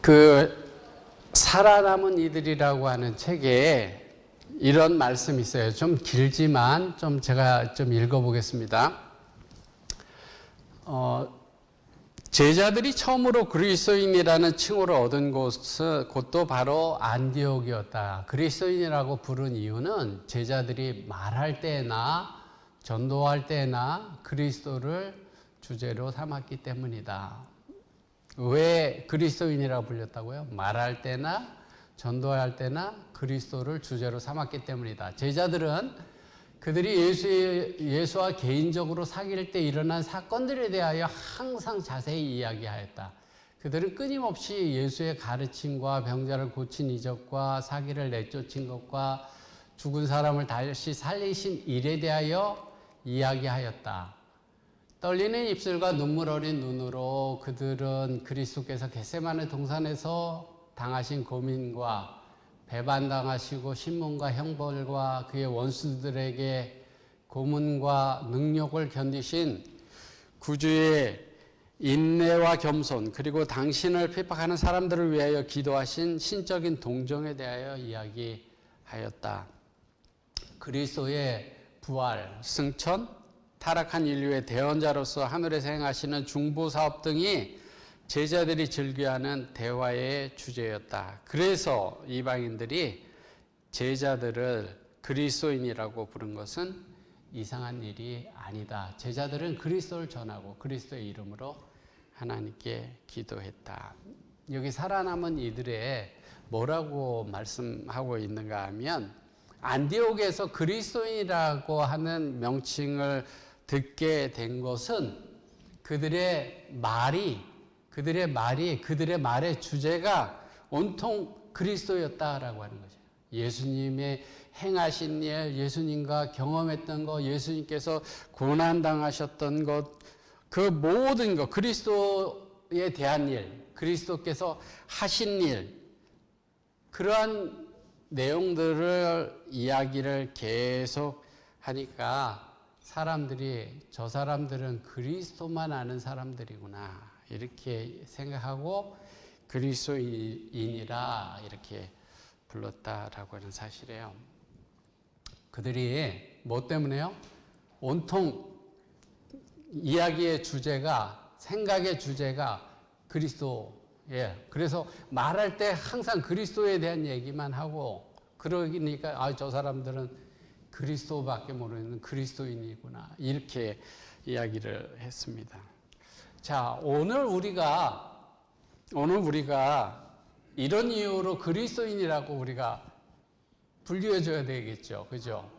그 살아남은 이들이라고 하는 책에 이런 말씀이 있어요. 좀 길지만 제가 읽어보겠습니다. 제자들이 처음으로 그리스도인이라는 칭호를 얻은 곳도 바로 안디옥이었다. 그리스도인이라고 부른 이유는 제자들이 말할 때나 전도할 때나 그리스도를 주제로 삼았기 때문이다. 왜 그리스도인이라고 불렸다고요? 말할 때나 전도할 때나 그리스도를 주제로 삼았기 때문이다. 제자들은 그들이 예수와 개인적으로 사귈 때 일어난 사건들에 대하여 항상 자세히 이야기하였다. 그들은 끊임없이 예수의 가르침과 병자를 고친 이적과 사기를 내쫓은 것과 죽은 사람을 다시 살리신 일에 대하여 이야기하였다. 떨리는 입술과 눈물 어린 눈으로 그들은 그리스도께서 겟세마네 동산에서 당하신 고민과 배반당하시고 신문과 형벌과 그의 원수들에게 고문과 능욕을 견디신 구주의 인내와 겸손, 그리고 당신을 핍박하는 사람들을 위하여 기도하신 신적인 동정에 대하여 이야기하였다. 그리스도의 부활, 승천, 타락한 인류의 대언자로서 하늘에서 행하시는 중보사업 등이 제자들이 즐겨하는 대화의 주제였다. 그래서 이방인들이 제자들을 그리스도인이라고 부른 것은 이상한 일이 아니다. 제자들은 그리스도를 전하고 그리스도의 이름으로 하나님께 기도했다. 여기 살아남은 이들의 뭐라고 말씀하고 있는가 하면, 안디옥에서 그리스도인이라고 하는 명칭을 듣게 된 것은 그들의 말의 주제가 온통 그리스도였다라고 하는 거죠. 예수님의 행하신 일, 예수님과 경험했던 것, 예수님께서 고난당하셨던 것, 그 모든 것, 그리스도에 대한 일, 그리스도께서 하신 일, 그러한 내용들을 이야기를 계속 하니까 사람들이 저 사람들은 그리스도만 아는 사람들이구나 이렇게 생각하고 그리스도인이라 이렇게 불렀다라고 하는 사실이에요. 그들이 뭐 때문에요? 온통 이야기의 주제가, 생각의 주제가 그리스도예요. 그래서 말할 때 항상 그리스도에 대한 얘기만 하고, 그러니까 저 사람들은 그리스도밖에 모르는 그리스도인이구나 이렇게 이야기를 했습니다. 자, 오늘 우리가 이런 이유로 그리스도인이라고 우리가 불려줘야 되겠죠. 그죠?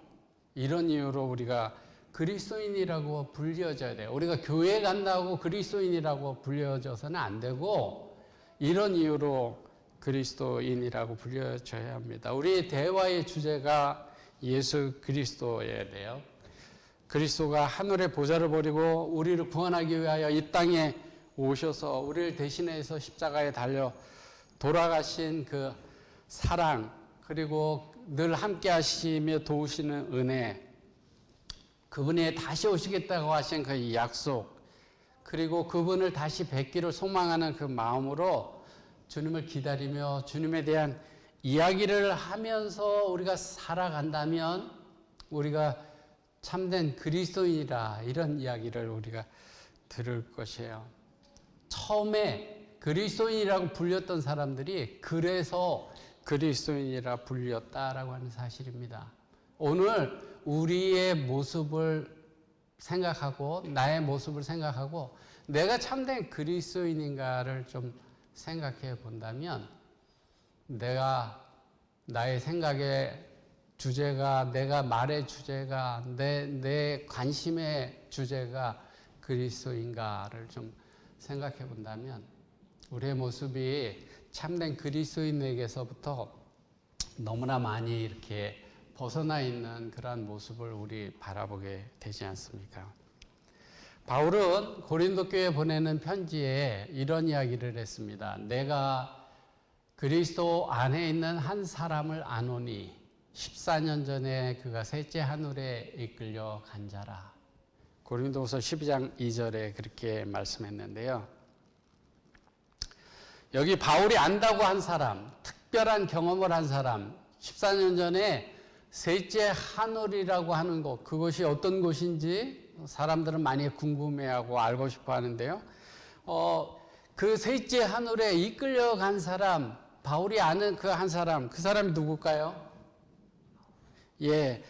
이런 이유로 우리가 그리스도인이라고 불려줘야 돼요. 우리가 교회 간다고 그리스도인이라고 불려줘서는 안 되고, 이런 이유로 그리스도인이라고 불려줘야 합니다. 우리 대화의 주제가 예수 그리스도여야 돼요. 그리스도가 하늘의 보좌를 버리고 우리를 구원하기 위하여 이 땅에 오셔서 우리를 대신해서 십자가에 달려 돌아가신 그 사랑, 그리고 늘 함께 하시며 도우시는 은혜, 그분이 다시 오시겠다고 하신 그 약속, 그리고 그분을 다시 뵙기를 소망하는 그 마음으로 주님을 기다리며 주님에 대한 이야기를 하면서 우리가 살아간다면 우리가 참된 그리스도인이라, 이런 이야기를 우리가 들을 것이에요. 처음에 그리스도인이라고 불렸던 사람들이 그래서 그리스도인이라 불렸다라고 하는 사실입니다. 오늘 우리의 모습을 생각하고 나의 모습을 생각하고 내가 참된 그리스도인인가를 좀 생각해 본다면, 나의 생각의 주제가, 내가 말의 주제가, 내 관심의 주제가 그리스도인가를 좀 생각해 본다면, 우리의 모습이 참된 그리스도인에게서부터 너무나 많이 이렇게 벗어나 있는 그러한 모습을 우리 바라보게 되지 않습니까? 바울은 고린도 교회에 보내는 편지에 이런 이야기를 했습니다. 내가 그리스도 안에 있는 한 사람을 아노니 14년 전에 그가 셋째 하늘에 이끌려 간 자라. 고린도후서 12장 2절에 그렇게 말씀했는데요. 여기 바울이 안다고 한 사람, 특별한 경험을 한 사람, 14년 전에 셋째 하늘이라고 하는 곳, 그것이 어떤 곳인지 사람들은 많이 궁금해하고 알고 싶어 하는데요. 그 셋째 하늘에 이끌려간 사람, 바울이 아는 그 한 사람, 그 사람이 누굴까요? 예,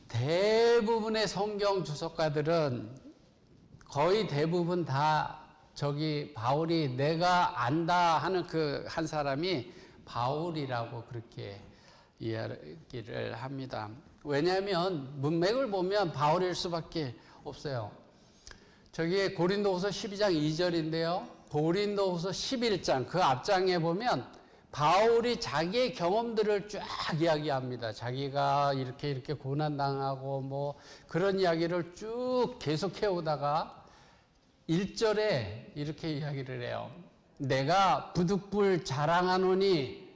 대부분의 성경 주석가들은 거의 대부분 다 저기 바울이 내가 안다 하는 그 한 사람이 바울이라고 그렇게 이야기를 합니다. 왜냐하면 문맥을 보면 바울일 수밖에 없어요. 저기 고린도후서 12장 2절인데요. 고린도후서 11장 그 앞장에 보면 바울이 자기의 경험들을 쫙 이야기합니다. 자기가 이렇게 고난당하고 뭐 그런 이야기를 쭉 계속해 오다가 1절에 이렇게 이야기를 해요. 내가 부득불 자랑하노니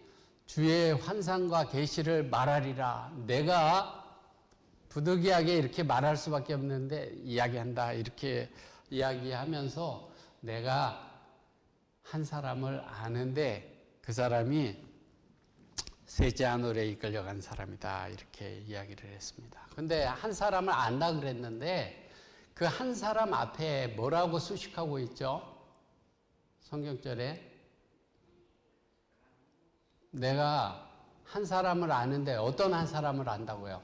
주의 환상과 계시를 말하리라. 내가 부득이하게 이렇게 말할 수밖에 없는데 이야기한다. 이렇게 이야기하면서 내가 한 사람을 아는데 그 사람이 셋째 하늘에 이끌려간 사람이다. 이렇게 이야기를 했습니다. 근데 한 사람을 안다 그랬는데 그 한 사람 앞에 뭐라고 수식하고 있죠? 성경절에 내가 한 사람을 아는데 어떤 한 사람을 안다고요?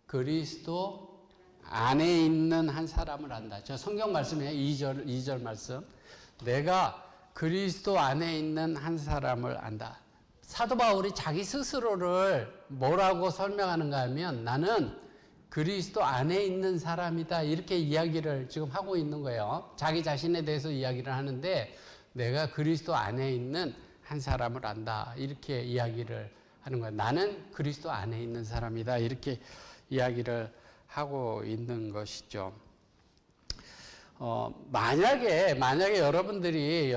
그리스도 안에 있는 한 사람을 안다. 저 성경 말씀이에요. 2절 말씀. 내가 그리스도 안에 있는 한 사람을 안다. 사도 바울이 자기 스스로를 뭐라고 설명하는가 하면 나는 그리스도 안에 있는 사람이다. 이렇게 이야기를 지금 하고 있는 거예요. 자기 자신에 대해서 이야기를 하는데 내가 그리스도 안에 있는 한 사람을 안다. 이렇게 이야기를 하는 거예요. 나는 그리스도 안에 있는 사람이다. 이렇게 이야기를 하고 있는 것이죠. 만약에 여러분들이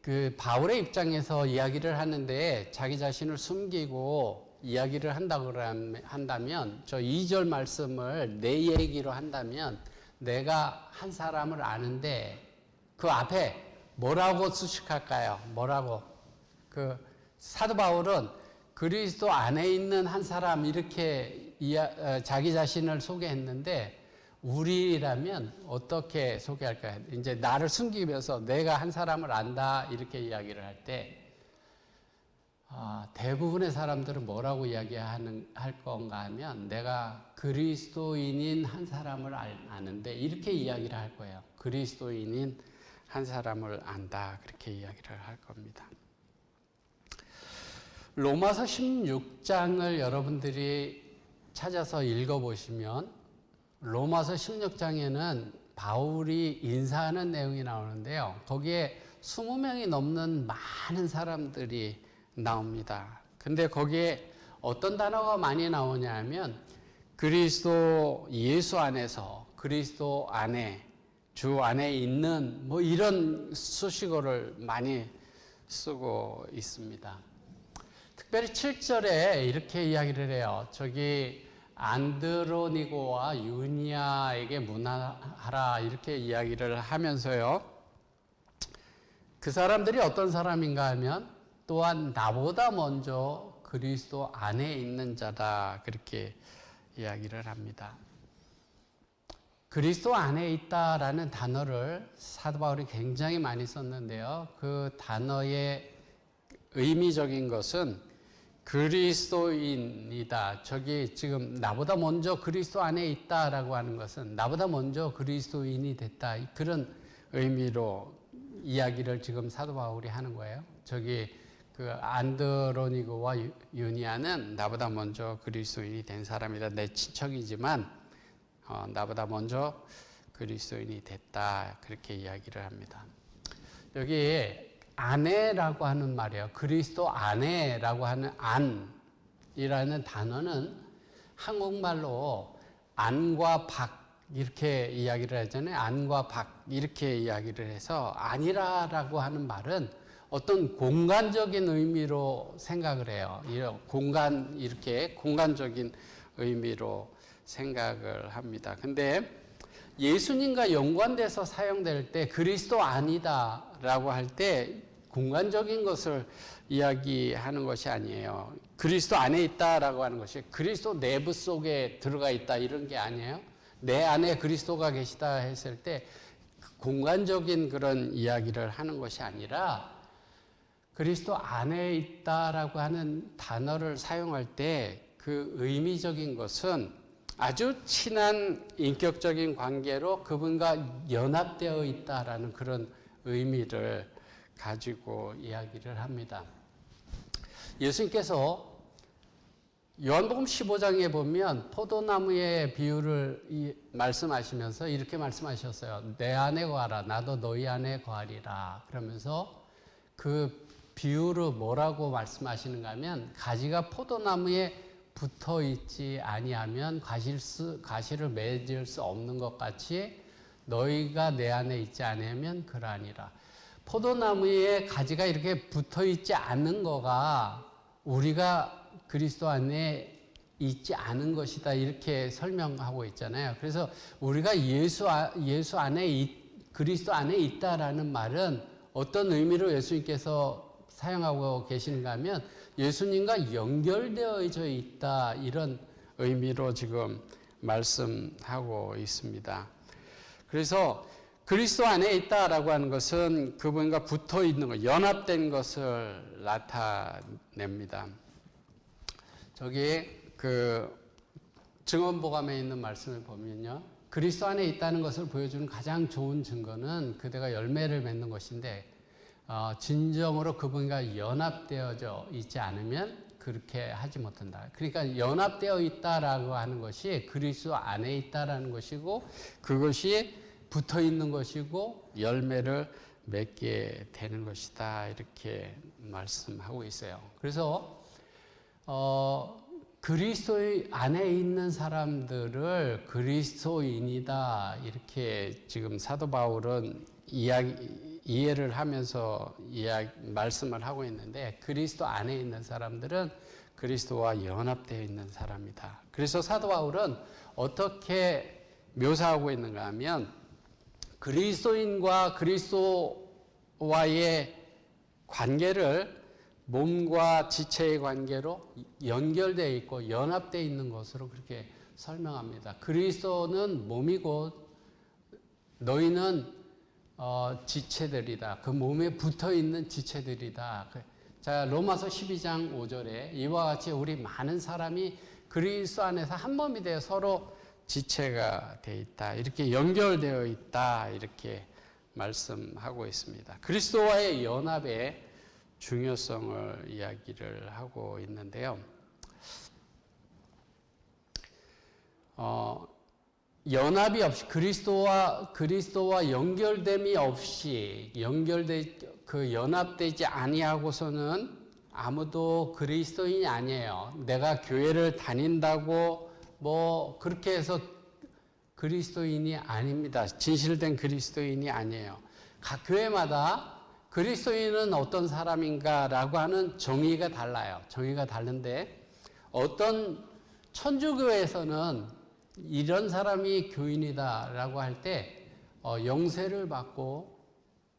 그 바울의 입장에서 이야기를 하는데 자기 자신을 숨기고 이야기를 한다면 저 2절 말씀을 내 얘기로 한다면 내가 한 사람을 아는데 그 앞에 뭐라고 수식할까요? 뭐라고? 그 사도 바울은 그리스도 안에 있는 한 사람 이렇게 자기 자신을 소개했는데 우리라면 어떻게 소개할까요? 이제 나를 숨기면서 내가 한 사람을 안다 이렇게 이야기를 할 때 대부분의 사람들은 뭐라고 할 건가 하면 내가 그리스도인인 한 사람을 아는데 이렇게 이야기를 할 거예요. 그리스도인인 한 사람을 안다 그렇게 이야기를 할 겁니다. 로마서 16장을 여러분들이 찾아서 읽어보시면 로마서 16장에는 바울이 인사하는 내용이 나오는데요. 거기에 20명이 넘는 많은 사람들이 나옵니다. 근데 거기에 어떤 단어가 많이 나오냐 하면 그리스도 예수 안에서 그리스도 안에 주 안에 있는 뭐 이런 수식어를 많이 쓰고 있습니다. 특별히 7절에 이렇게 이야기를 해요. 저기 안드로니고와 유니아에게 문안하라 이렇게 이야기를 하면서요. 그 사람들이 어떤 사람인가 하면 또한 나보다 먼저 그리스도 안에 있는 자다 그렇게 이야기를 합니다. 그리스도 안에 있다라는 단어를 사도 바울이 굉장히 많이 썼는데요. 그 단어의 의미적인 것은 그리스도인이다. 저기 지금 나보다 먼저 그리스도 안에 있다라고 하는 것은 나보다 먼저 그리스도인이 됐다. 그런 의미로 이야기를 지금 사도 바울이 하는 거예요. 저기 그 안드로니고와 유니아는 나보다 먼저 그리스도인이 된 사람이다. 내 친척이지만 나보다 먼저 그리스도인이 됐다. 그렇게 이야기를 합니다. 여기 안에라고 하는 말이에요. 그리스도 안에라고 하는 안이라는 단어는 한국말로 안과 밖 이렇게 이야기를 하잖아요. 안과 밖 이렇게 이야기를 해서 안이라라고 하는 말은 어떤 공간적인 의미로 생각을 해요. 이렇게 공간적인 의미로 생각을 합니다. 근데 예수님과 연관돼서 사용될 때 그리스도 아니다라고 할 때 공간적인 것을 이야기하는 것이 아니에요. 그리스도 안에 있다라고 하는 것이 그리스도 내부 속에 들어가 있다 이런 게 아니에요. 내 안에 그리스도가 계시다 했을 때 공간적인 그런 이야기를 하는 것이 아니라 그리스도 안에 있다라고 하는 단어를 사용할 때 그 의미적인 것은 아주 친한 인격적인 관계로 그분과 연합되어 있다라는 그런 의미를 가지고 이야기를 합니다. 예수님께서 요한복음 15장에 보면 포도나무의 비유를 말씀하시면서 이렇게 말씀하셨어요. 내 안에 거하라 나도 너희 안에 거하리라. 그러면서 그 비유를 뭐라고 말씀하시는가 하면 가지가 포도나무에 붙어 있지 아니하면 가시를 맺을 수 없는 것 같이 너희가 내 안에 있지 않으면 그러하니라. 포도나무에 가지가 이렇게 붙어 있지 않는 거가 우리가 그리스도 안에 있지 않은 것이다 이렇게 설명하고 있잖아요. 그래서 우리가 예수 안에 그리스도 안에 있다라는 말은 어떤 의미로 예수님께서 사용하고 계시는가 하면 예수님과 연결되어져 있다 이런 의미로 지금 말씀하고 있습니다. 그래서 그리스도 안에 있다라고 하는 것은 그분과 붙어 있는 것, 연합된 것을 나타냅니다. 저기 그 증언보감에 있는 말씀을 보면요. 그리스도 안에 있다는 것을 보여주는 가장 좋은 증거는 그대가 열매를 맺는 것인데 진정으로 그분과 연합되어져 있지 않으면 그렇게 하지 못한다. 그러니까 연합되어 있다라고 하는 것이 그리스도 안에 있다라는 것이고 그것이 붙어 있는 것이고 열매를 맺게 되는 것이다. 이렇게 말씀하고 있어요. 그래서 그리스도 안에 있는 사람들을 그리스도인이다. 이렇게 지금 사도 바울은 이해를 하면서 말씀을 하고 있는데 그리스도 안에 있는 사람들은 그리스도와 연합되어 있는 사람이다. 그래서 사도 바울은 어떻게 묘사하고 있는가 하면 그리스도인과 그리스도와의 관계를 몸과 지체의 관계로 연결되어 있고 연합되어 있는 것으로 그렇게 설명합니다. 그리스도는 몸이고 너희는 지체들이다. 그 몸에 붙어 있는 지체들이다. 자, 로마서 12장 5절에 이와 같이 우리 많은 사람이 그리스도 안에서 한 몸이 되어 서로 지체가 되어 있다. 이렇게 연결되어 있다. 이렇게 말씀하고 있습니다. 그리스도와의 연합의 중요성을 이야기를 하고 있는데요. 연합이 없이 그리스도와 연결됨이 없이 연합되지 아니하고서는 아무도 그리스도인이 아니에요. 내가 교회를 다닌다고 뭐 그렇게 해서 그리스도인이 아닙니다. 진실된 그리스도인이 아니에요. 각 교회마다 그리스도인은 어떤 사람인가라고 하는 정의가 달라요. 정의가 다른데 어떤 천주교에서는 이런 사람이 교인이다라고 할 때 영세를 받고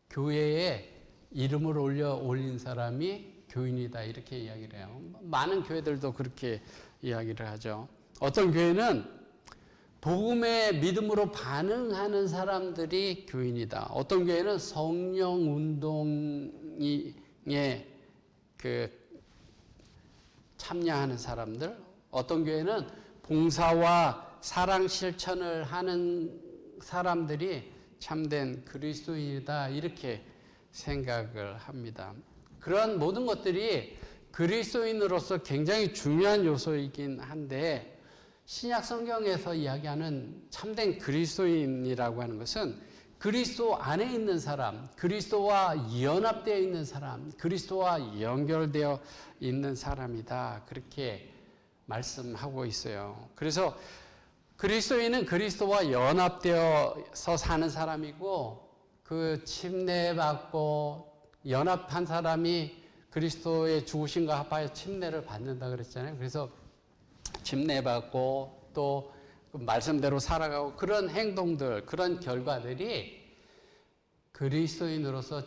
교회에 이름을 올린 사람이 교인이다 이렇게 이야기를 해요. 많은 교회들도 그렇게 이야기를 하죠. 어떤 교회는 복음의 믿음으로 반응하는 사람들이 교인이다. 어떤 교회는 성령 운동에 참여하는 사람들, 어떤 교회는 봉사와 사랑 실천을 하는 사람들이 참된 그리스도인이다 이렇게 생각을 합니다. 그런 모든 것들이 그리스도인으로서 굉장히 중요한 요소이긴 한데 신약 성경에서 이야기하는 참된 그리스도인이라고 하는 것은 그리스도 안에 있는 사람, 그리스도와 연합되어 있는 사람, 그리스도와 연결되어 있는 사람이다. 그렇게 말씀하고 있어요. 그래서 그리스도인은 그리스도와 연합되어서 사는 사람이고 그 침례받고 연합한 사람이 그리스도의 죽으심과 합하여 침례를 받는다 그랬잖아요. 그래서 침례받고 또 그 말씀대로 살아가고 그런 행동들, 그런 결과들이 그리스도인으로서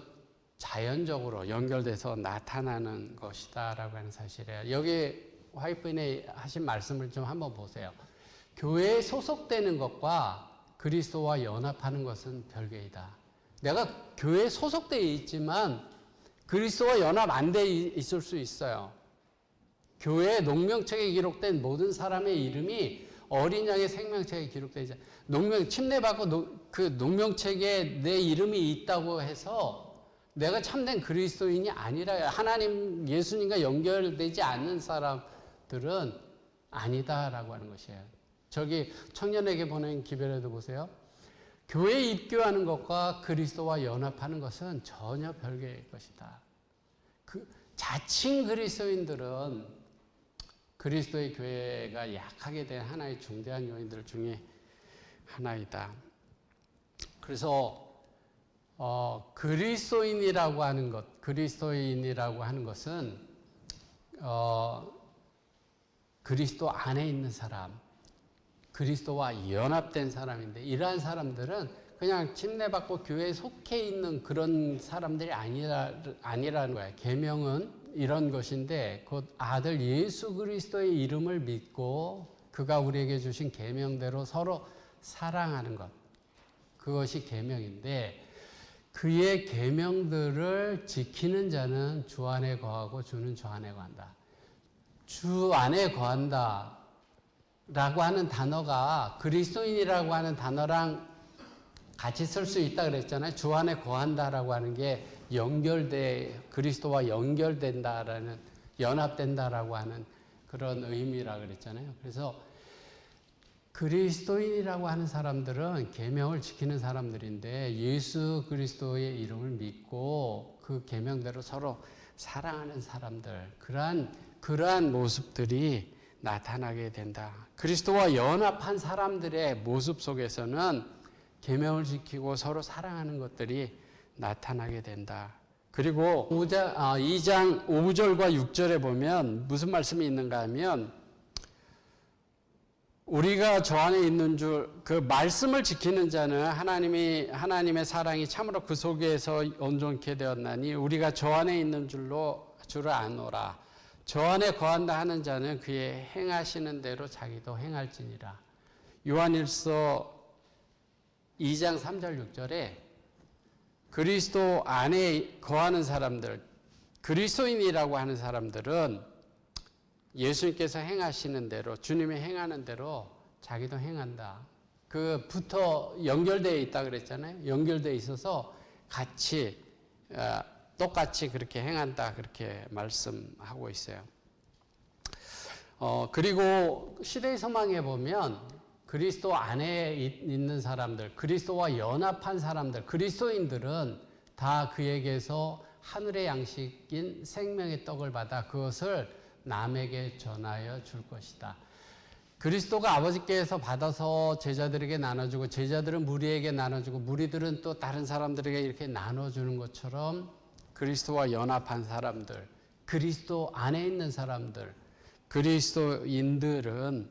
자연적으로 연결돼서 나타나는 것이다라고 하는 사실이에요. 여기 화이트인에 하신 말씀을 좀 한번 보세요. 교회에 소속되는 것과 그리스도와 연합하는 것은 별개이다. 내가 교회에 소속되어 있지만 그리스도와 연합 안 돼 있을 수 있어요. 교회 농명책에 기록된 모든 사람의 이름이 어린 양의 생명책에 기록되지 침례받고 그 농명책에 내 이름이 있다고 해서 내가 참된 그리스도인이 아니라 하나님 예수님과 연결되지 않는 사람들은 아니다라고 하는 것이에요. 저기 청년에게 보낸 기별에도 보세요. 교회에 입교하는 것과 그리스도와 연합하는 것은 전혀 별개의 것이다. 그 자칭 그리스도인들은 그리스도의 교회가 약하게 된 하나의 중대한 요인들 중에 하나이다. 그래서 그리스도인이라고 하는 것은 그리스도 안에 있는 사람, 그리스도와 연합된 사람인데 이러한 사람들은 그냥 침례받고 교회에 속해 있는 그런 사람들이 아니라는 거예요. 계명은 이런 것인데 곧 아들 예수 그리스도의 이름을 믿고 그가 우리에게 주신 계명대로 서로 사랑하는 것. 그것이 계명인데 그의 계명들을 지키는 자는 주 안에 거하고 주는 주 안에 거한다. 주 안에 거한다. 라고 하는 단어가 그리스도인이라고 하는 단어랑 같이 쓸 수 있다 그랬잖아요. 주 안에 거한다라고 하는 게 그리스도와 연결된다라는, 연합된다라고 하는 그런 의미라 그랬잖아요. 그래서 그리스도인이라고 하는 사람들은 계명을 지키는 사람들인데 예수 그리스도의 이름을 믿고 그 계명대로 서로 사랑하는 사람들, 그러한 모습들이 나타나게 된다. 그리스도와 연합한 사람들의 모습 속에서는 계명을 지키고 서로 사랑하는 것들이 나타나게 된다. 그리고 2장 5절과 6절에 보면 무슨 말씀이 있는가 하면 우리가 저 안에 있는 그 말씀을 지키는 자는 하나님의 사랑이 참으로 그 속에서 온전케 되었나니 우리가 저 안에 있는 줄을 아노라. 저 안에 거한다 하는 자는 그의 행하시는 대로 자기도 행할지니라. 요한일서 2장 3절 6절에 그리스도 안에 거하는 사람들, 그리스도인이라고 하는 사람들은 예수님께서 행하시는 대로, 주님이 행하는 대로 자기도 행한다. 붙어 연결되어 있다 그랬잖아요. 연결되어 있어서 똑같이 그렇게 행한다. 그렇게 말씀하고 있어요. 그리고 시대의 소망에 보면 그리스도 안에 있는 사람들, 그리스도와 연합한 사람들, 그리스도인들은 다 그에게서 하늘의 양식인 생명의 떡을 받아 그것을 남에게 전하여 줄 것이다. 그리스도가 아버지께서 받아서 제자들에게 나눠주고 제자들은 무리에게 나눠주고 무리들은 또 다른 사람들에게 이렇게 나눠주는 것처럼 그리스도와 연합한 사람들, 그리스도 안에 있는 사람들, 그리스도인들은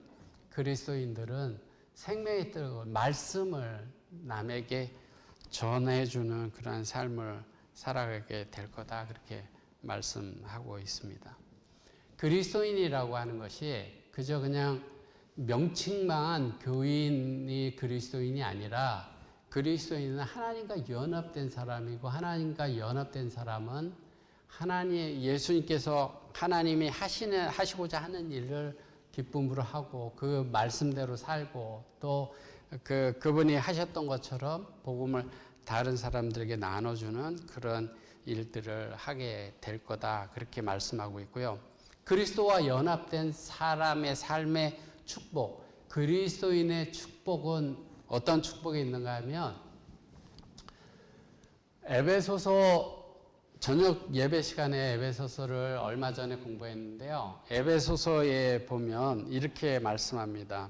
생명의 떡, 말씀을 남에게 전해주는 그런 삶을 살아가게 될 거다. 그렇게 말씀하고 있습니다. 그리스도인이라고 하는 것이 그저 그냥 명칭만 교인이 그리스도인이 아니라 그리스도인은 하나님과 연합된 사람이고 하나님과 연합된 사람은 예수님께서 하나님이 하시고자 하는 일을 기쁨으로 하고 그 말씀대로 살고 또 그분이 하셨던 것처럼 복음을 다른 사람들에게 나눠주는 그런 일들을 하게 될 거다. 그렇게 말씀하고 있고요. 그리스도와 연합된 사람의 삶의 축복, 그리스도인의 축복은 어떤 축복이 있는가 하면 에베소서 저녁 예배 시간에 에베소서를 얼마 전에 공부했는데요. 에베소서에 보면 이렇게 말씀합니다.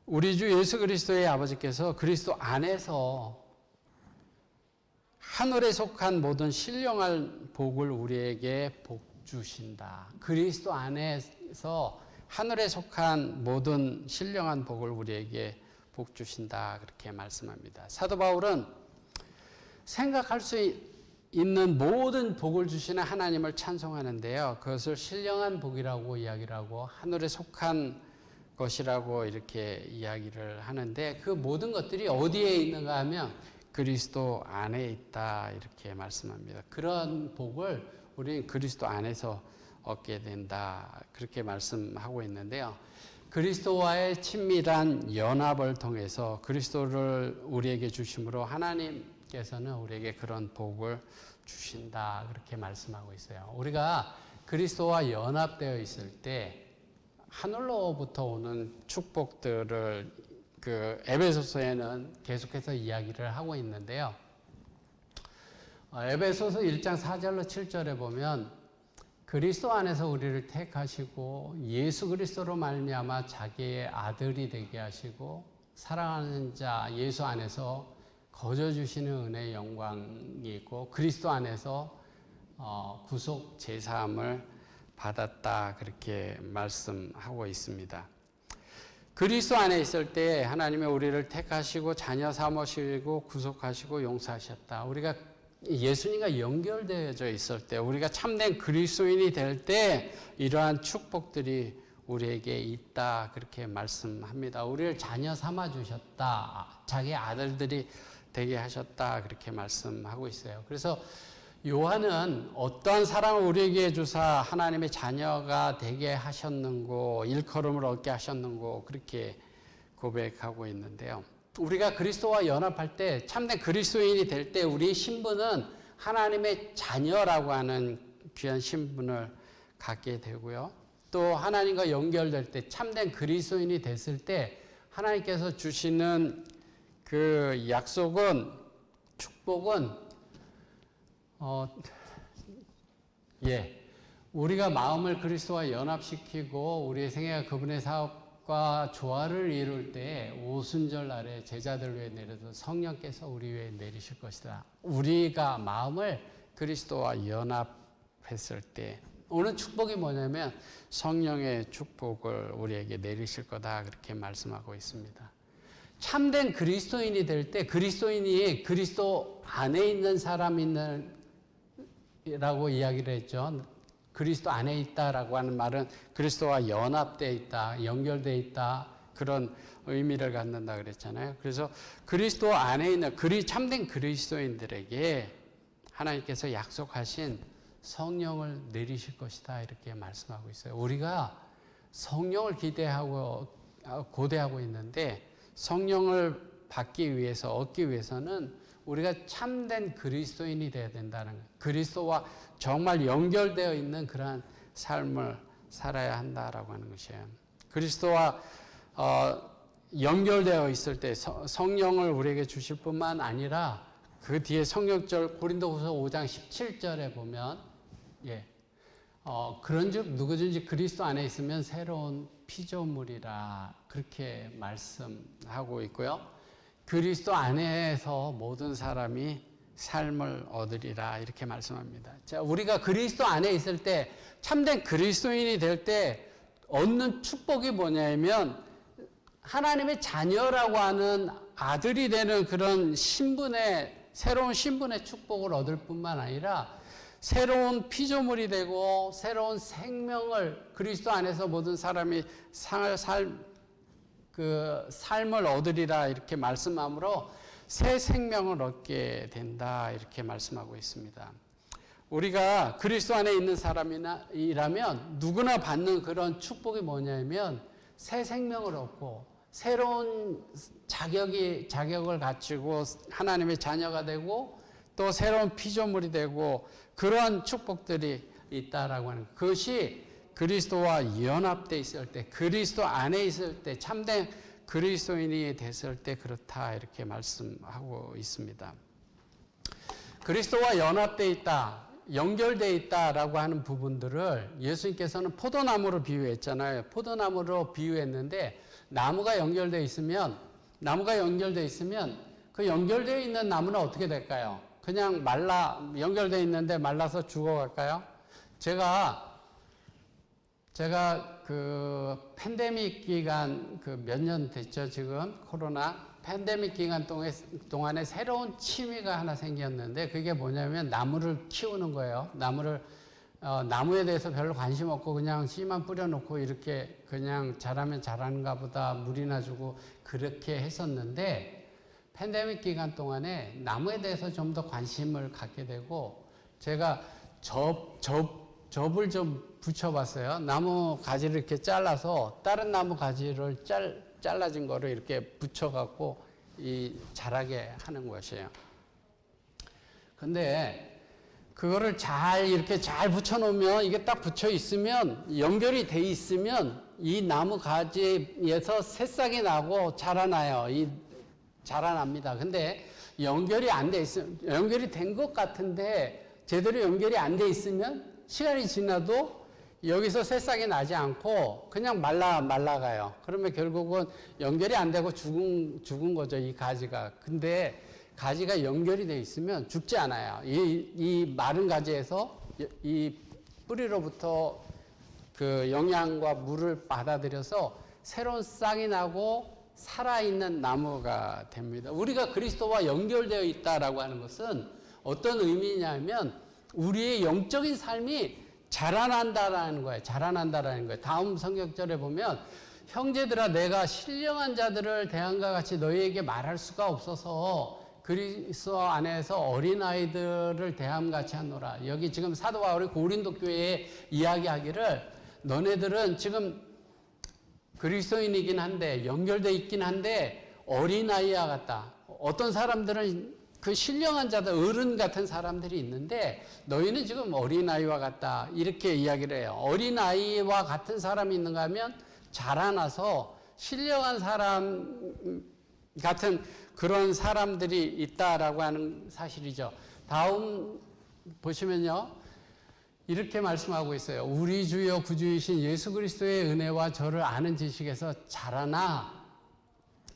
우리 주 예수 그리스도의 아버지께서 그리스도 안에서 하늘에 속한 모든 신령한 복을 우리에게 복 주신다. 그리스도 안에서 하늘에 속한 모든 신령한 복을 우리에게 복 주신다 그렇게 말씀합니다. 사도 바울은 생각할 수 있는 모든 복을 주시는 하나님을 찬송하는데요. 그것을 신령한 복이라고 이야기를 하고 하늘에 속한 것이라고 이렇게 이야기를 하는데 그 모든 것들이 어디에 있는가 하면 그리스도 안에 있다 이렇게 말씀합니다. 그런 복을 우리는 그리스도 안에서 얻게 된다 그렇게 말씀하고 있는데요. 그리스도와의 친밀한 연합을 통해서 그리스도를 우리에게 주심으로 하나님께서는 우리에게 그런 복을 주신다 그렇게 말씀하고 있어요. 우리가 그리스도와 연합되어 있을 때 하늘로부터 오는 축복들을 그 에베소서에는 계속해서 이야기를 하고 있는데요. 에베소서 1장 4절로 7절에 보면 그리스도 안에서 우리를 택하시고 예수 그리스도로 말미암아 자기의 아들이 되게 하시고 사랑하는 자 예수 안에서 거저 주시는 은혜의 영광이 있고 그리스도 안에서 구속 제사함을 받았다 그렇게 말씀하고 있습니다. 그리스도 안에 있을 때 하나님이 우리를 택하시고 자녀 삼으시고 구속하시고 용서하셨다. 우리가 예수님과 연결되어져 있을 때 우리가 참된 그리스도인이 될 때 이러한 축복들이 우리에게 있다 그렇게 말씀합니다. 우리를 자녀 삼아 주셨다. 자기 아들들이 되게 하셨다 그렇게 말씀하고 있어요. 그래서 요한은 어떠한 사랑을 우리에게 주사 하나님의 자녀가 되게 하셨는고 일컬음을 얻게 하셨는고 그렇게 고백하고 있는데요. 우리가 그리스도와 연합할 때 참된 그리스도인이 될 때 우리의 신분은 하나님의 자녀라고 하는 귀한 신분을 갖게 되고요. 또 하나님과 연결될 때 참된 그리스도인이 됐을 때 하나님께서 주시는 그 약속은 축복은 우리가 마음을 그리스도와 연합시키고 우리의 생애가 그분의 사업과 조화를 이룰 때 오순절 날에 제자들 위에 내려서 성령께서 우리 위에 내리실 것이다. 우리가 마음을 그리스도와 연합했을 때 오는 축복이 뭐냐면 성령의 축복을 우리에게 내리실 거다 그렇게 말씀하고 있습니다. 참된 그리스도인이 될 때 그리스도인이 그리스도 안에 있는 사람이라고 이야기를 했죠. 그리스도 안에 있다라고 하는 말은 그리스도와 연합되어 있다, 연결되어 있다 그런 의미를 갖는다 그랬잖아요. 그래서 그리스도 안에 있는 참된 그리스도인들에게 하나님께서 약속하신 성령을 내리실 것이다 이렇게 말씀하고 있어요. 우리가 성령을 기대하고 고대하고 있는데 성령을 받기 위해서 얻기 위해서는 우리가 참된 그리스도인이 되어야 된다는 거예요. 그리스도와 정말 연결되어 있는 그러한 삶을 살아야 한다라고 하는 것이에요. 그리스도와 연결되어 있을 때 성령을 우리에게 주실 뿐만 아니라 그 뒤에 성령절 고린도후서 5장 17절에 보면 그런즉 누구든지 그리스도 안에 있으면 새로운 피조물이라 그렇게 말씀하고 있고요. 그리스도 안에서 모든 사람이 삶을 얻으리라 이렇게 말씀합니다. 자, 우리가 그리스도 안에 있을 때 참된 그리스도인이 될 때 얻는 축복이 뭐냐면 하나님의 자녀라고 하는 아들이 되는 그런 새로운 신분의 축복을 얻을 뿐만 아니라 새로운 피조물이 되고 새로운 생명을 그리스도 안에서 모든 사람이 삶을 얻으리라 이렇게 말씀함으로 새 생명을 얻게 된다 이렇게 말씀하고 있습니다. 우리가 그리스도 안에 있는 사람이라면 누구나 받는 그런 축복이 새 생명을 얻고 새로운 자격을 갖추고 하나님의 자녀가 되고 또 새로운 피조물이 되고 그러한 축복들이 있다라고 하는 그것이 그리스도와 연합되어 있을 때 그리스도 안에 있을 때 참된 그리스도인이 됐을 때 그렇다 이렇게 말씀하고 있습니다. 그리스도와 연합되어 있다, 연결되어 있다라고 하는 부분들을 예수님께서는 포도나무로 비유했잖아요. 포도나무로 비유했는데 나무가 연결되어 있으면 그 연결되어 있는 나무는 어떻게 될까요? 그냥 연결되어 있는데 말라서 죽어갈까요? 제가 제가 그 팬데믹 기간 그 몇 년 됐죠, 지금 코로나 팬데믹 기간 동안에 새로운 취미가 하나 생겼는데 그게 뭐냐면 나무를 키우는 거예요. 나무에 대해서 별로 관심 없고 그냥 씨만 뿌려놓고 이렇게 그냥 자라면 자라는가 보다 물이나 주고 그렇게 했었는데 팬데믹 기간 동안에 나무에 대해서 좀 더 관심을 갖게 되고 제가 접을 좀 붙여봤어요. 나무 가지를 이렇게 잘라서 다른 나무 가지를 잘라진 거를 이렇게 붙여갖고 자라게 하는 것이에요. 근데 그거를 이렇게 잘 붙여놓으면 이게 딱 붙여 있으면 연결이 돼 있으면 이 나무 가지에서 새싹이 나고 자라나요. 자라납니다. 근데 연결이 안 돼 있으면 연결이 된 것 같은데 제대로 연결이 안 돼 있으면 시간이 지나도 여기서 새싹이 나지 않고 그냥 말라가요. 그러면 결국은 연결이 안 되고 죽은 거죠, 이 가지가. 근데 가지가 연결이 돼 있으면 죽지 않아요. 이 마른 가지에서 이 뿌리로부터 그 영양과 물을 받아들여서 새로운 싹이 나고 살아있는 나무가 됩니다. 우리가 그리스도와 연결되어 있다라고 하는 것은 어떤 의미냐면 우리의 영적인 삶이 자라난다라는 거예요. 다음 성경절에 보면 형제들아 내가 신령한 자들을 대함과 같이 너희에게 말할 수가 없어서 그리스도 안에서 어린아이들을 대함같이 하노라. 여기 지금 사도 바울이 고린도 교회에 이야기하기를 너네들은 지금 그리스도인이긴 한데 연결되어 있긴 한데 어린아이와 같다. 어떤 사람들은 그 신령한 자들, 어른 같은 사람들이 있는데 너희는 지금 어린아이와 같다. 이렇게 이야기를 해요. 어린아이와 같은 사람이 있는가 하면 자라나서 신령한 사람 같은 그런 사람들이 있다라고 하는 사실이죠. 다음 보시면요. 이렇게 말씀하고 있어요. 우리 주여 구주이신 예수 그리스도의 은혜와 저를 아는 지식에서 자라나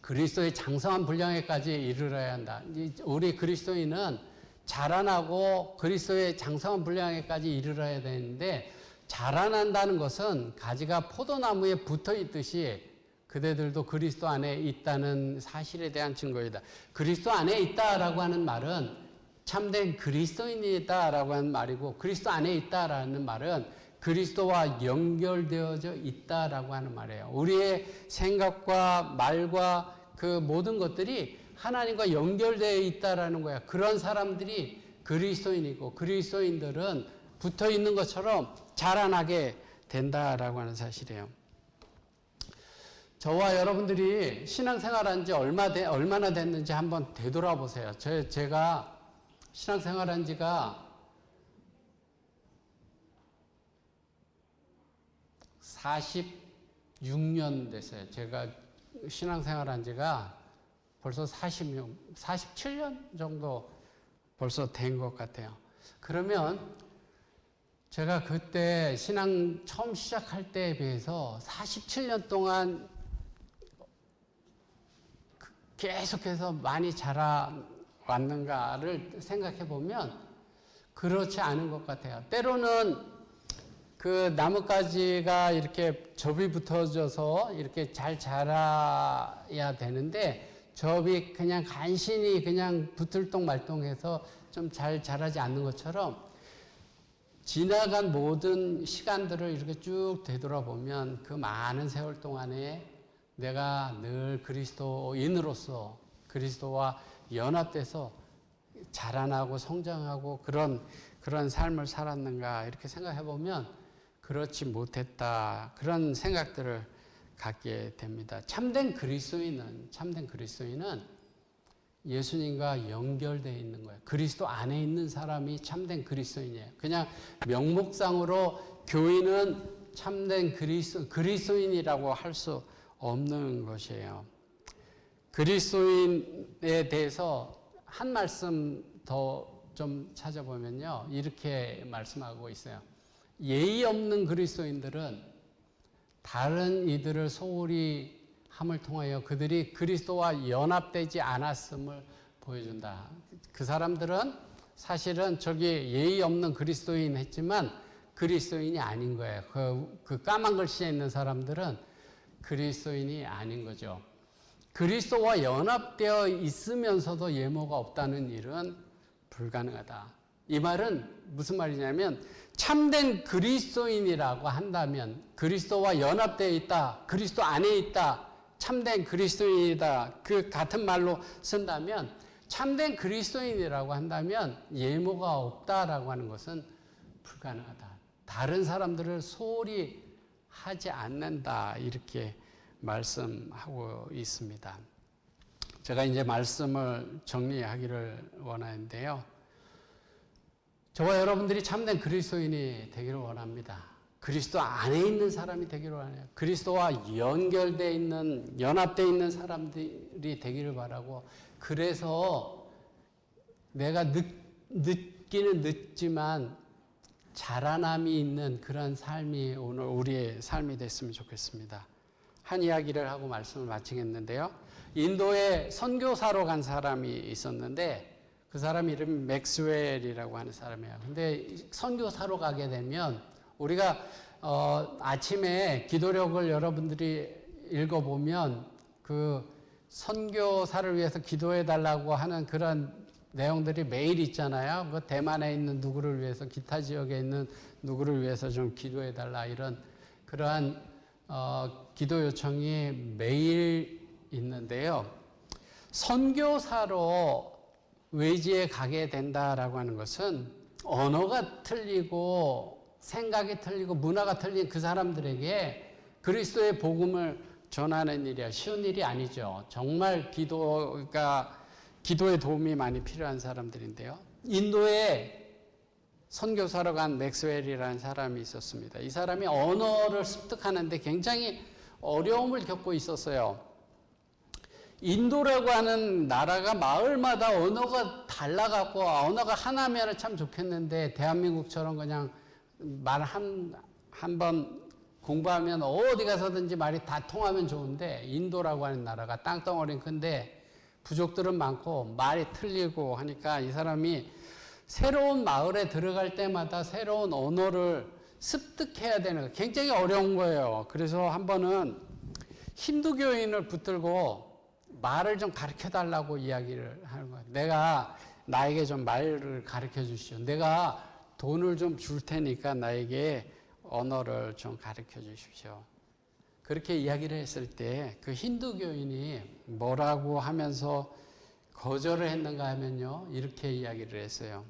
그리스도의 장성한 분량에까지 이르러야 한다. 우리 그리스도인은 자라나고 그리스도의 장성한 분량에까지 이르러야 되는데 자라난다는 것은 가지가 포도나무에 붙어 있듯이 그대들도 그리스도 안에 있다는 사실에 대한 증거이다. 그리스도 안에 있다라고 하는 말은 참된 그리스도인이다라고 하는 말이고 그리스도 안에 있다라는 말은 그리스도와 연결되어져 있다라고 하는 말이에요. 우리의 생각과 말과 그 모든 것들이 하나님과 연결되어 있다라는 거야. 그런 사람들이 그리스도인이고 그리스도인들은 붙어 있는 것처럼 자라나게 된다라고 하는 사실이에요. 저와 여러분들이 신앙생활한 지 얼마나 됐는지 한번 되돌아보세요. 제가 신앙생활한 지가 46년 됐어요. 제가 신앙생활한 지가 벌써 47년 정도 벌써 된 것 같아요. 그러면 제가 그때 신앙 처음 시작할 때에 비해서 47년 동안 계속해서 많이 자라왔는가를 생각해 보면 그렇지 않은 것 같아요. 때로는 그 나뭇가지가 이렇게 접이 붙어져서 이렇게 잘 자라야 되는데 접이 그냥 간신히 그냥 붙을똥 말똥해서 좀 잘 자라지 않는 것처럼 지나간 모든 시간들을 이렇게 쭉 되돌아보면 그 많은 세월 동안에 내가 늘 그리스도인으로서 그리스도와 연합돼서 자라나고 성장하고 그런 삶을 살았는가 이렇게 생각해 보면 그렇지 못했다 그런 생각들을 갖게 됩니다. 참된 그리스도인은 예수님과 연결되어 있는 거예요. 그리스도 안에 있는 사람이 참된 그리스도인이에요. 그냥 명목상으로 교인은 참된 그리스도인이라고 할 수 없는 것이에요. 그리스도인에 대해서 한 말씀 더 좀 찾아보면요. 이렇게 말씀하고 있어요. 예의 없는 그리스도인들은 다른 이들을 소홀히 함을 통하여 그들이 그리스도와 연합되지 않았음을 보여준다. 그 사람들은 사실은 저기 예의 없는 그리스도인 했지만 그리스도인이 아닌 거예요. 그 까만 글씨에 있는 사람들은 그리스도인이 아닌 거죠. 그리스도와 연합되어 있으면서도 예모가 없다는 일은 불가능하다. 이 말은 무슨 말이냐면 참된 그리스도인이라고 한다면 그리스도와 연합되어 있다, 그리스도 안에 있다, 참된 그리스도인이다, 그 같은 말로 쓴다면 참된 그리스도인이라고 한다면 예모가 없다라고 하는 것은 불가능하다. 다른 사람들을 소홀히 하지 않는다, 이렇게 말씀하고 있습니다. 제가 이제 말씀을 정리하기를 원하는데요. 저와 여러분들이 참된 그리스도인이 되기를 원합니다. 그리스도 안에 있는 사람이 되기를 원해요. 그리스도와 연결되어 있는, 연합되어 있는 사람들이 되기를 바라고, 그래서 내가 늦기는 늦지만 자라남이 있는 그런 삶이 오늘 우리의 삶이 됐으면 좋겠습니다. 한 이야기를 하고 말씀을 마치겠는데요. 인도에 선교사로 간 사람이 있었는데 그 사람 이름이 맥스웰이라고 하는 사람이에요. 근데 선교사로 가게 되면 우리가 아침에 기도력을 여러분들이 읽어보면 그 선교사를 위해서 기도해 달라고 하는 그런 내용들이 매일 있잖아요. 그 대만에 있는 누구를 위해서, 기타 지역에 있는 누구를 위해서 좀 기도해 달라, 이런 그러한 기도 요청이 매일 있는데요. 선교사로 외지에 가게 된다라고 하는 것은 언어가 틀리고 생각이 틀리고 문화가 틀린 그 사람들에게 그리스도의 복음을 전하는 일이야. 쉬운 일이 아니죠. 정말 기도에 도움이 많이 필요한 사람들인데요. 인도에 선교사로 간 맥스웰이라는 사람이 있었습니다. 이 사람이 언어를 습득하는데 굉장히 어려움을 겪고 있었어요. 인도라고 하는 나라가 마을마다 언어가 달라갖고 언어가 하나면 참 좋겠는데 대한민국처럼 그냥 말 한 번 공부하면 어디 가서든지 말이 다 통하면 좋은데 인도라고 하는 나라가 땅덩어리는 큰데 부족들은 많고 말이 틀리고 하니까 이 사람이 새로운 마을에 들어갈 때마다 새로운 언어를 습득해야 되는 거 굉장히 어려운 거예요. 그래서 한 번은 힌두교인을 붙들고 말을 좀 가르쳐 달라고 이야기를 하는 거예요. 나에게 좀 말을 가르쳐 주시오. 내가 돈을 좀 줄 테니까 나에게 언어를 좀 가르쳐 주십시오. 그렇게 이야기를 했을 때 그 힌두교인이 뭐라고 하면서 거절을 했는가 하면요, 이렇게 이야기를 했어요.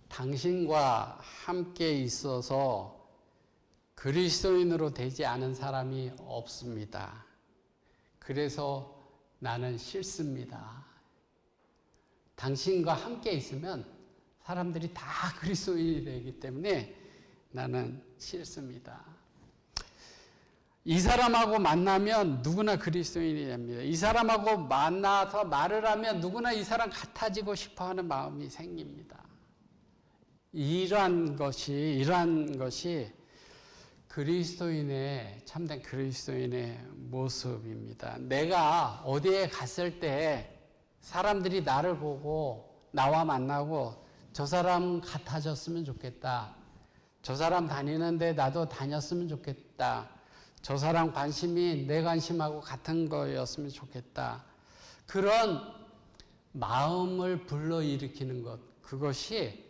당신과 함께 있어서 그리스도인으로 되지 않은 사람이 없습니다. 그래서 나는 싫습니다. 당신과 함께 있으면 사람들이 다 그리스도인이 되기 때문에 나는 싫습니다. 이 사람하고 만나면 누구나 그리스도인이 됩니다. 이 사람하고 만나서 말을 하면 누구나 이 사람 같아지고 싶어하는 마음이 생깁니다. 이러한 것이 그리스도인의, 참된 그리스도인의 모습입니다. 내가 어디에 갔을 때 사람들이 나를 보고 나와 만나고 저 사람 같아졌으면 좋겠다. 저 사람 다니는데 나도 다녔으면 좋겠다. 저 사람 관심이 내 관심하고 같은 거였으면 좋겠다. 그런 마음을 불러일으키는 것, 그것이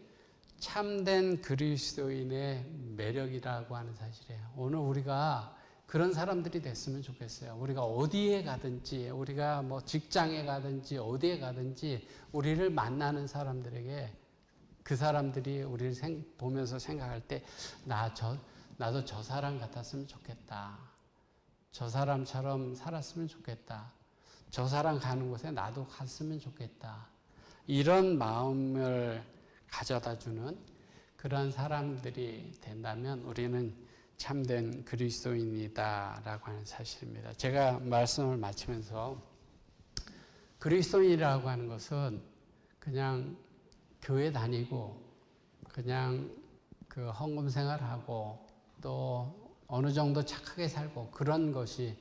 참된 그리스도인의 매력이라고 하는 사실이에요. 오늘 우리가 그런 사람들이 됐으면 좋겠어요. 우리가 어디에 가든지, 우리가 뭐 직장에 가든지 어디에 가든지 우리를 만나는 사람들에게 그 사람들이 우리를 보면서 생각할 때 나도 저 사람 같았으면 좋겠다. 저 사람처럼 살았으면 좋겠다. 저 사람 가는 곳에 나도 갔으면 좋겠다. 이런 마음을 가져다 주는 그런 사람들이 된다면 우리는 참된 그리스도인이다라고 하는 사실입니다. 제가 말씀을 마치면서 그리스도인이라고 하는 것은 그냥 교회 다니고 그냥 그 헌금 생활하고 또 어느 정도 착하게 살고 그런 것이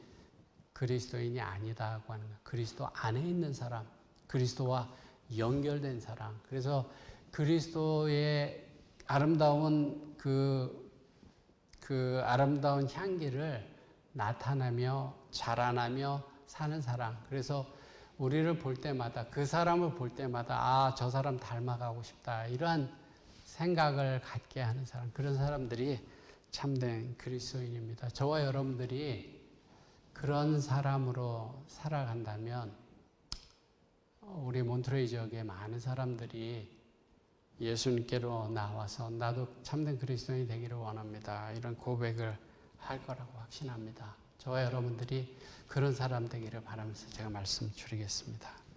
그리스도인이 아니다고 하는 거예요. 그리스도 안에 있는 사람, 그리스도와 연결된 사람. 그래서 그리스도의 아름다운 그 아름다운 향기를 나타내며 자라나며 사는 사람. 그래서 우리를 볼 때마다 그 사람을 볼 때마다 아, 저 사람 닮아가고 싶다. 이러한 생각을 갖게 하는 사람. 그런 사람들이 참된 그리스도인입니다. 저와 여러분들이 그런 사람으로 살아간다면 우리 몬트레이 지역의 많은 사람들이 예수님께로 나와서 나도 참된 그리스도인이 되기를 원합니다. 이런 고백을 할 거라고 확신합니다. 저와 여러분들이 그런 사람 되기를 바라면서 제가 말씀 드리겠습니다.